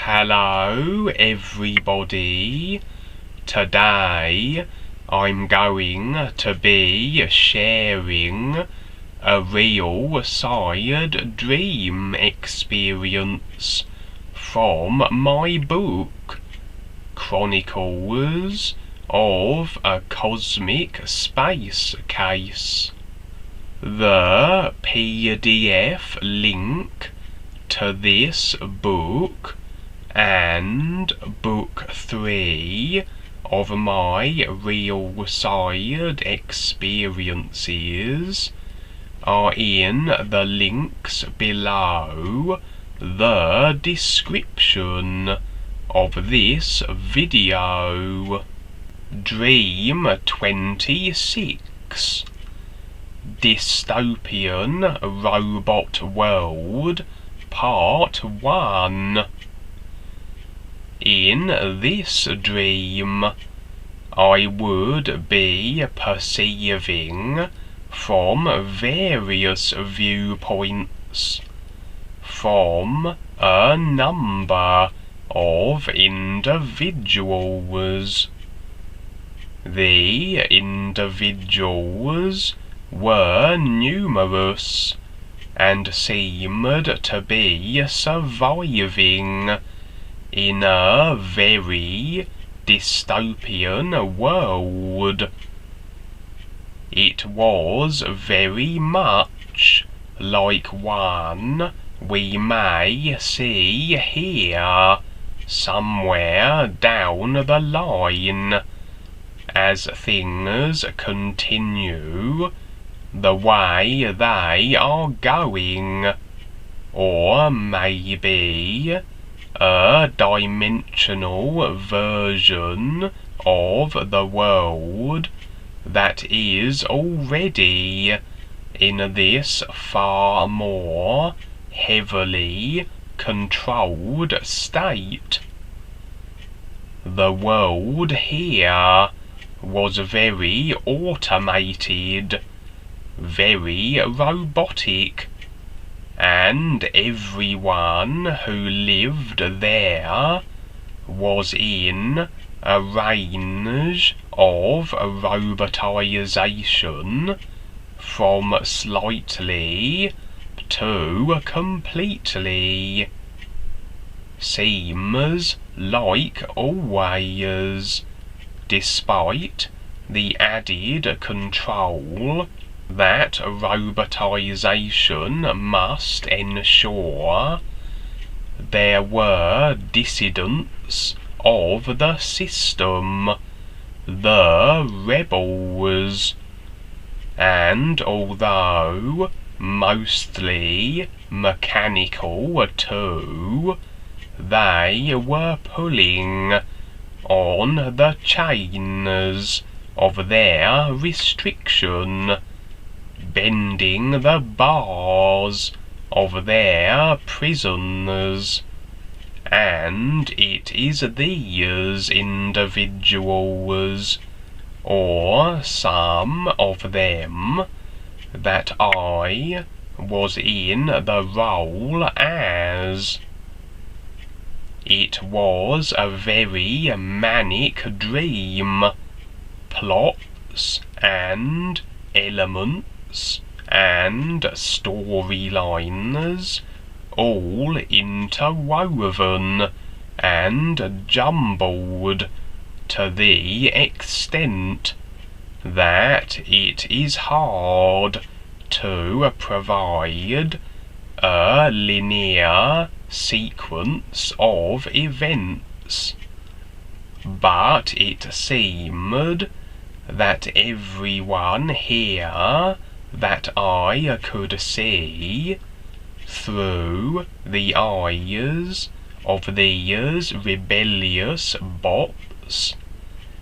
Hello everybody, today I'm going to be sharing a RealSide dream experience from my book Chronicles of a Cosmic Space Case. The PDF link to this book and book 3 of my RealSide experiences are in the links below the description of this video. Dream 26, Dystopian Robot World, Part 1. In this dream, I would be perceiving from various viewpoints, from a number of individuals. The individuals were numerous and seemed to be surviving in a very dystopian world. It was very much like one we may see here somewhere down the line as things continue the way they are going, or maybe a dimensional version of the world that is already in this far more heavily controlled state. The world here was very automated, very robotic, and everyone who lived there was in a range of robotization from slightly to completely. Seems like always, despite the added control that robotization must ensure, there were dissidents of the system, the rebels, and although mostly mechanical too, they were pulling on the chains of their restriction, bending the bars of their prisons, and it is these individuals, or some of them, that I was in the role as. It was a very manic dream, plots and elements and storylines all interwoven and jumbled to the extent that it is hard to provide a linear sequence of events. But it seemed that everyone here that I could see through the eyes of these rebellious bots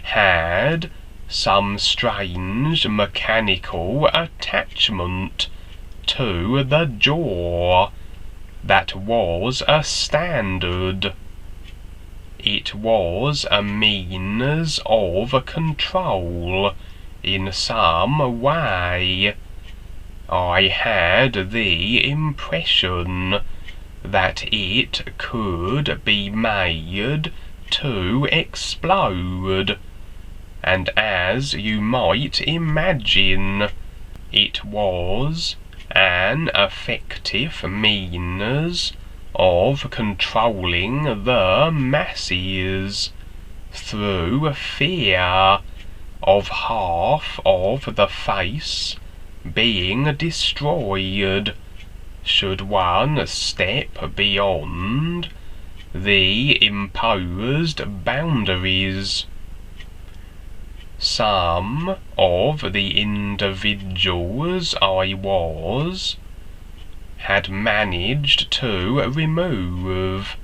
had some strange mechanical attachment to the jaw that was a standard. It was a means of control in some way. I had the impression that it could be made to explode, and as you might imagine, it was an effective means of controlling the masses through fear of half of the face being destroyed should one step beyond the imposed boundaries. Some of the individuals I had managed to remove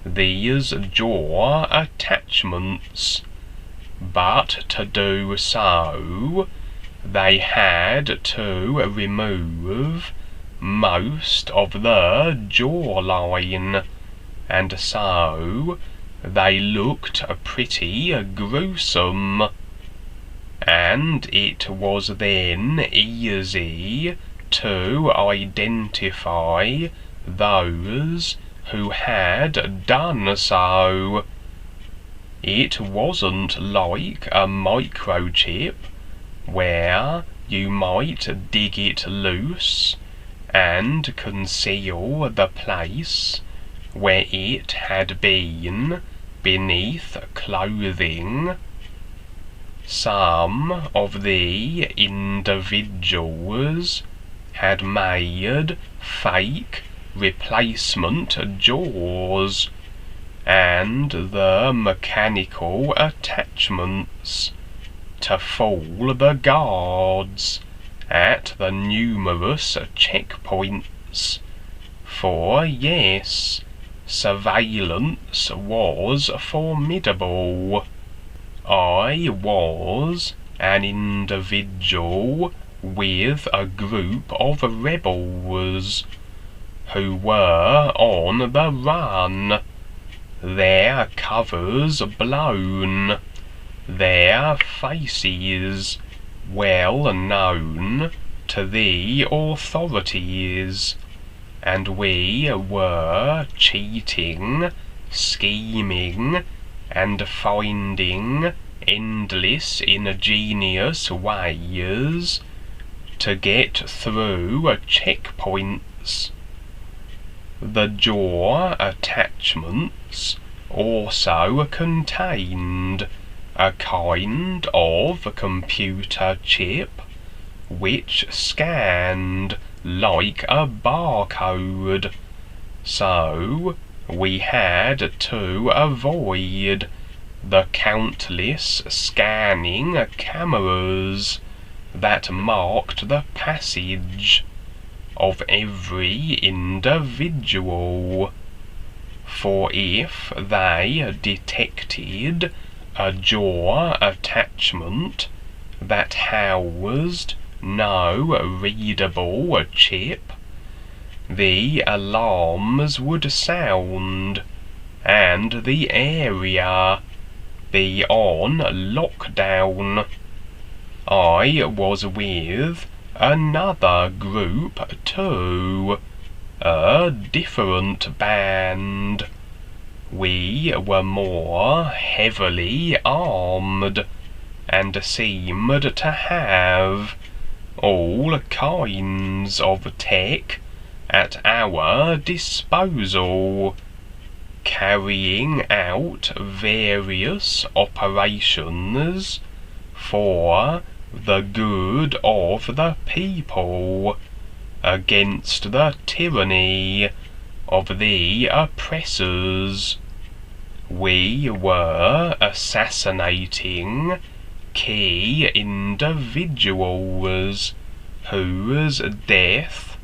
these jaw attachments, but to do so they had to remove most of the jawline, and so they looked pretty gruesome, and it was then easy to identify those who had done so. It wasn't like a microchip where you might dig it loose and conceal the place where it had been beneath clothing. Some of the individuals had made fake replacement jaws and the mechanical attachments to fool the guards at the numerous checkpoints, for yes, surveillance was formidable. I was an individual with a group of rebels who were on the run, their covers blown, their faces well known to the authorities, and we were cheating, scheming, and finding endless ingenious ways to get through checkpoints. The jaw attachments also contained a kind of computer chip which scanned like a barcode, so we had to avoid the countless scanning cameras that marked the passage of every individual, for if they detected a jaw attachment that housed no readable chip, the alarms would sound and the area be on lockdown. I was with another group too, a different band. We were more heavily armed and seemed to have all kinds of tech at our disposal, carrying out various operations for the good of the people against the tyranny of the oppressors. We were assassinating key individuals whose death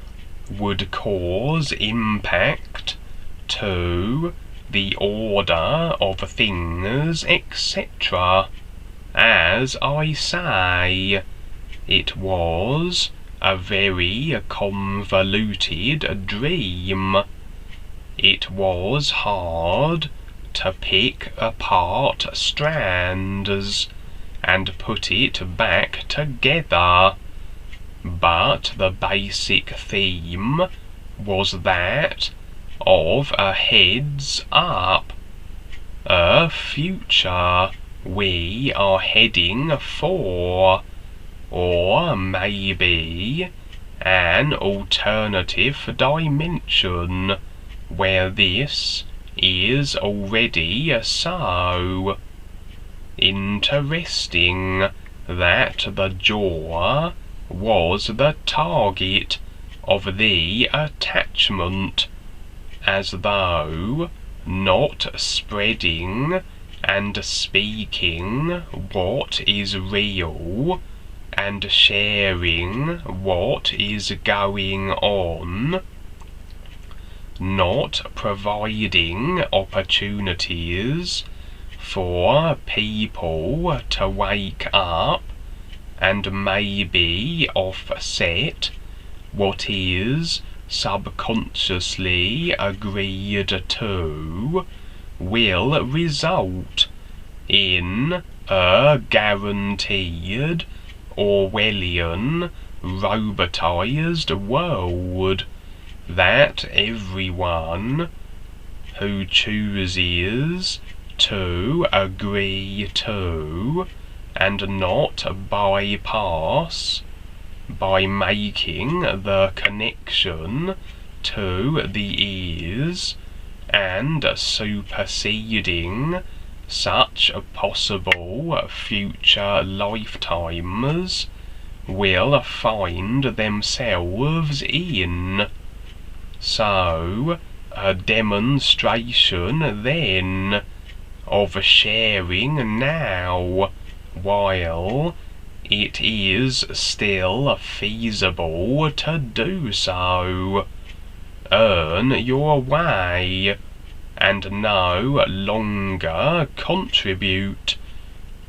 would cause impact to the order of things, etc. As I say, it was a very convoluted dream. It was hard to pick apart strands and put it back together, but the basic theme was that of a heads up, a future we are heading for, or maybe an alternative dimension where this is already so. Interesting that the jaw was the target of the attachment, as though not spreading and speaking what is real and sharing what is going on, not providing opportunities for people to wake up and maybe offset what is subconsciously agreed to, will result in a guaranteed Orwellian robotized world that everyone who chooses to agree to and not bypass by making the connection to the ears and superseding such possible future lifetimes will find themselves in. So, a demonstration then of sharing now, while it is still feasible to do so. Earn your way, and no longer contribute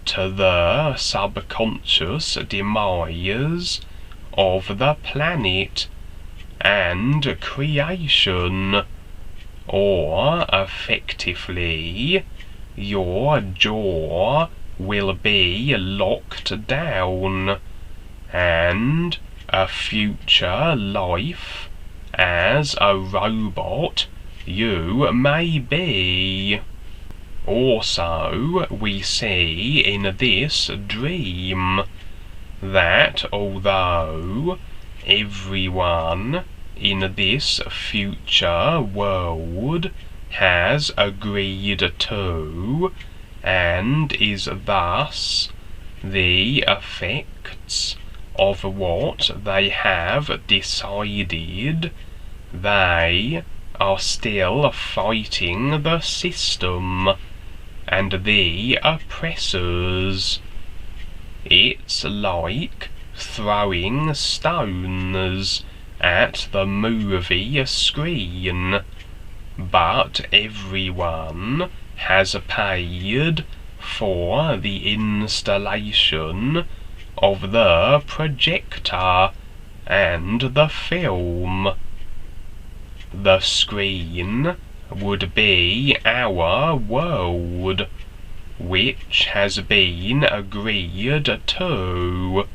to the subconscious demise of the planet and creation, or effectively your jaw will be locked down, and a future life as a robot you may be. Also, we see in this dream that although everyone in this future world has agreed to and is thus the effects of what they have decided, they are still fighting the system and the oppressors. It's like throwing stones at the movie screen, but everyone has paid for the installation of the projector and the film. The screen would be our world, which has been agreed to,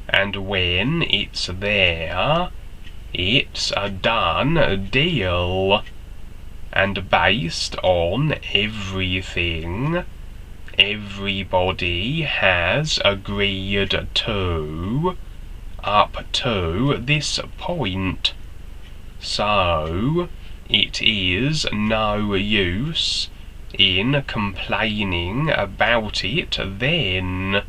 and when it's there, it's a done deal, and based on everything everybody has agreed to up to this point. So it is no use in complaining about it then,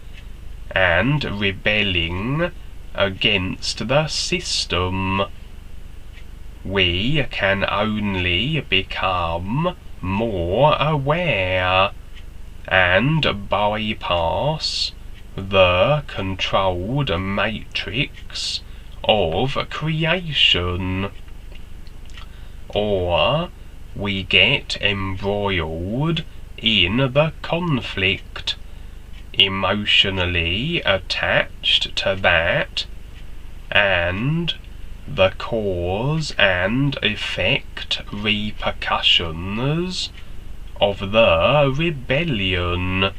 and rebelling against the system. We can only become more aware and bypass the controlled matrix of creation, or we get embroiled in the conflict, emotionally attached to that, and the cause and effect repercussions of the rebellion,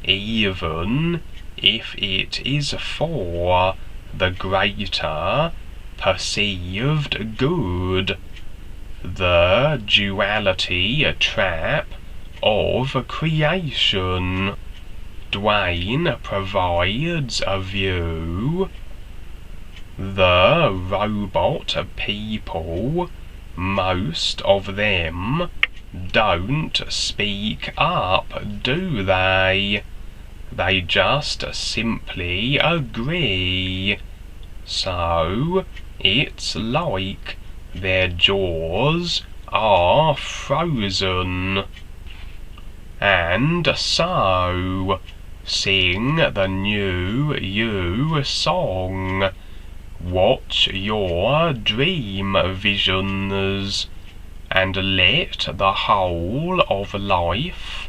even if it is for the greater perceived good. the duality trap of creation. DUANE provides a view. The robot people, most of them, don't speak up, do they? They just simply agree. So, it's like their jaws are frozen. And so, sing the new you song. Watch your dream visions, and let the whole of life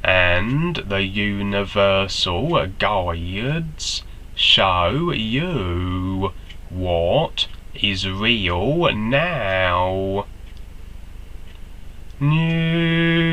and the universal guides show you what is real now. New